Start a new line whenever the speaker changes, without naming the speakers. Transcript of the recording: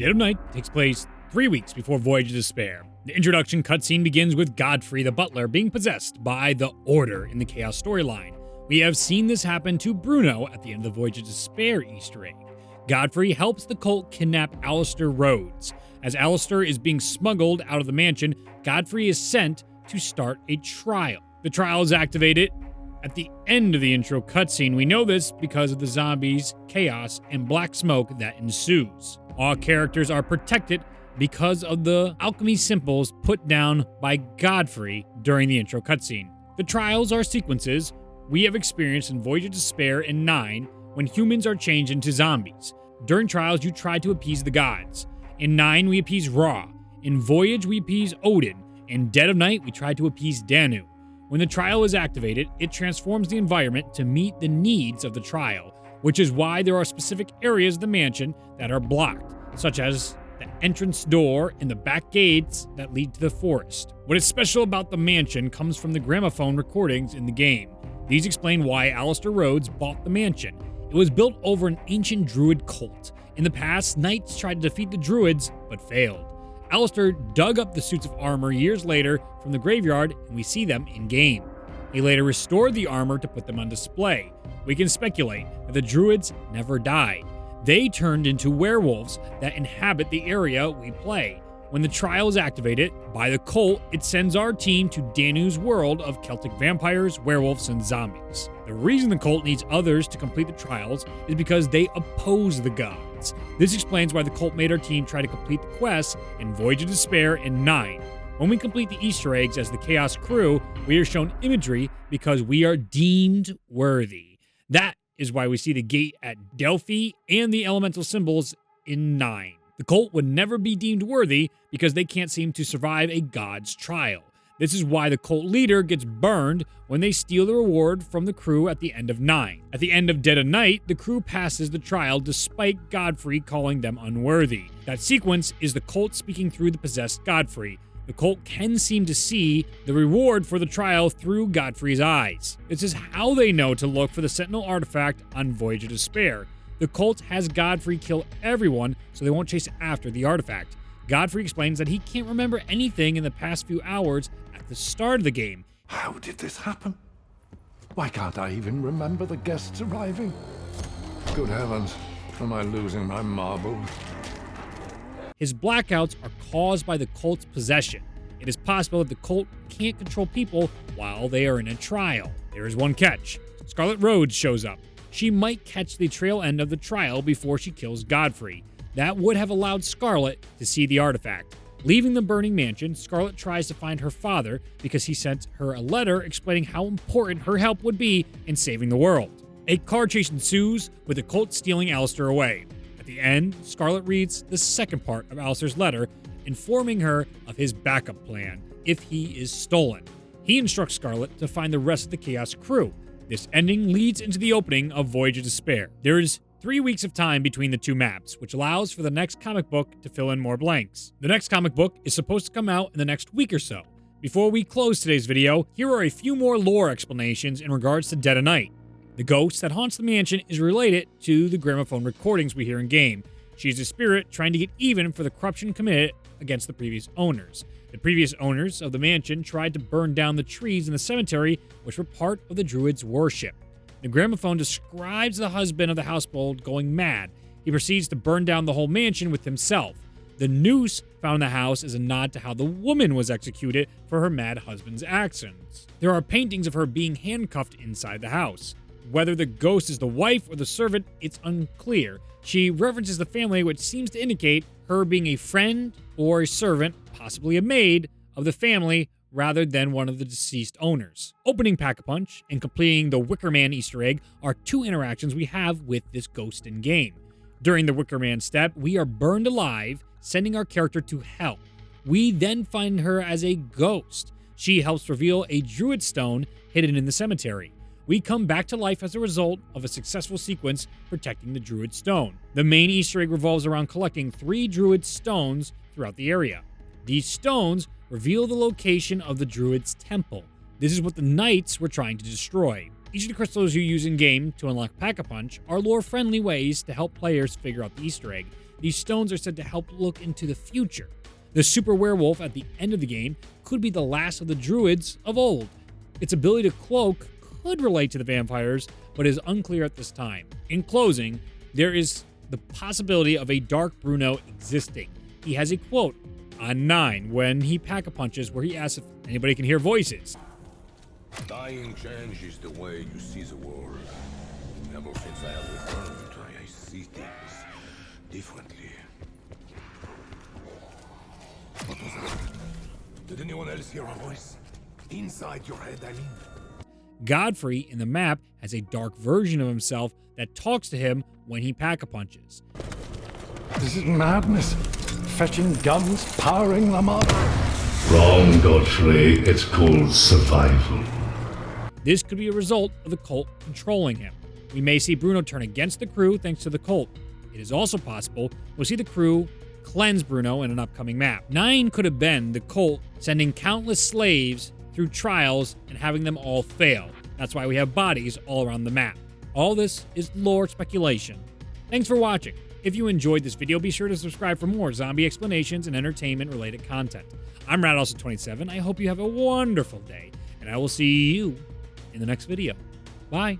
Dead of Night takes place 3 weeks before Voyage of Despaair. The introduction cutscene begins with Godfrey the butler being possessed by the Order in the Chaos storyline. We have seen this happen to Bruno at the end of the Voyage of Despaair Easter egg. Godfrey helps the cult kidnap Scarlet Rhodes. As Alistair is being smuggled out of the mansion, Godfrey is sent to start a trial. The trial is activated at the end of the intro cutscene. We know this because of the zombies, chaos, and black smoke that ensues. All characters are protected because of the alchemy symbols put down by Godfrey during the intro cutscene. The trials are sequences we have experienced in Voyage of Despaair and 9 when humans are changed into zombies. During trials, you try to appease the gods. In 9, we appease Ra. In Voyage, we appease Odin. In Dead of Night, we try to appease Danu. When the trial is activated, it transforms the environment to meet the needs of the trial, which is why there are specific areas of the mansion that are blocked, such as the entrance door and the back gates that lead to the forest. What is special about the mansion comes from the gramophone recordings in the game. These explain why Scarlet Rhodes bought the mansion. It was built over an ancient druid cult. In the past, knights tried to defeat the druids, but failed. Alistair dug up the suits of armor years later from the graveyard, and we see them in-game. He later restored the armor to put them on display. We can speculate that the druids never died. They turned into werewolves that inhabit the area we play. When the trial is activated by the cult, it sends our team to Danu's world of Celtic vampires, werewolves, and zombies. The reason the cult needs others to complete the trials is because they oppose the gods. This explains why the cult made our team try to complete the quests in Voyage of Despaair and 9. When we complete the Easter eggs as the Chaos crew, we are shown imagery because we are deemed worthy. That is why we see the gate at Delphi and the elemental symbols in 9. The cult would never be deemed worthy because they can't seem to survive a god's trial. This is why the cult leader gets burned when they steal the reward from the crew at the end of 9. At the end of Dead of Night, the crew passes the trial despite Godfrey calling them unworthy. That sequence is the cult speaking through the possessed Godfrey. The cult can seem to see the reward for the trial through Godfrey's eyes. This is how they know to look for the Sentinel artifact on Voyage of Despaair. The cult has Godfrey kill everyone so they won't chase after the artifact. Godfrey explains that he can't remember anything in the past few hours at the start of the game.
How did this happen? Why can't I even remember the guests arriving? Good heavens, am I losing my marbles?
His blackouts are caused by the cult's possession. It is possible that the cult can't control people while they are in a trial. There is one catch. Scarlet Rhodes shows up. She might catch the trail end of the trial before she kills Godfrey. That would have allowed Scarlett to see the artifact. Leaving the burning mansion, Scarlett tries to find her father because he sent her a letter explaining how important her help would be in saving the world. A car chase ensues, with the cult stealing Alistair away. At the end, Scarlett reads the second part of Alistair's letter, informing her of his backup plan if he is stolen. He instructs Scarlett to find the rest of the Chaos crew. This ending leads into the opening of Voyage of Despaair. There is 3 weeks of time between the two maps, which allows for the next comic book to fill in more blanks. The next comic book is supposed to come out in the next week or so. Before we close today's video, here are a few more lore explanations in regards to Dead of Night. The ghost that haunts the mansion is related to the gramophone recordings we hear in-game. She is a spirit trying to get even for the corruption committed against the previous owners. The previous owners of the mansion tried to burn down the trees in the cemetery, which were part of the druids' worship. The gramophone describes the husband of the housebold going mad. He proceeds to burn down the whole mansion with himself. The noose found in the house is a nod to how the woman was executed for her mad husband's actions. There are paintings of her being handcuffed inside the house. Whether the ghost is the wife or the servant, it's unclear. She references the family, which seems to indicate her being a friend or a servant, possibly a maid, of the family rather than one of the deceased owners. Opening Pack-a-Punch and completing the Wicker Man Easter egg are 2 interactions we have with this ghost in-game. During the Wicker Man step, we are burned alive, sending our character to hell. We then find her as a ghost. She helps reveal a druid stone hidden in the cemetery. We come back to life as a result of a successful sequence protecting the druid stone. The main Easter egg revolves around collecting 3 druid stones throughout the area. These stones reveal the location of the druid's temple. This is what the knights were trying to destroy. Each of the crystals you use in-game to unlock Pack-a-Punch are lore-friendly ways to help players figure out the Easter egg. These stones are said to help look into the future. The super werewolf at the end of the game could be the last of the druids of old. Its ability to cloak could relate to the vampires, but is unclear at this time. In closing, there is the possibility of a Dark Bruno existing. He has a quote on 9 when he pack-a-punches where he asks if anybody can hear voices.
Dying changes the way you see the world. Ever since I have returned, I see things differently. What was that? Did anyone else hear a voice? Inside your head, I mean.
Godfrey in the map has a dark version of himself that talks to him when he pack-a-punches.
This is madness. Fetching guns, powering them up.
Wrong, Godfrey. It's called survival.
This could be a result of the cult controlling him. We may see Bruno turn against the crew thanks to the cult. It is also possible we'll see the crew cleanse Bruno in an upcoming map. 9 could have been the cult sending countless slaves through trials and having them all fail. That's why we have bodies all around the map. All this is lore speculation. Thanks for watching. If you enjoyed this video, be sure to subscribe for more zombie explanations and entertainment-related content. I'm RadAlsa27. I hope you have a wonderful day, and I will see you in the next video. Bye.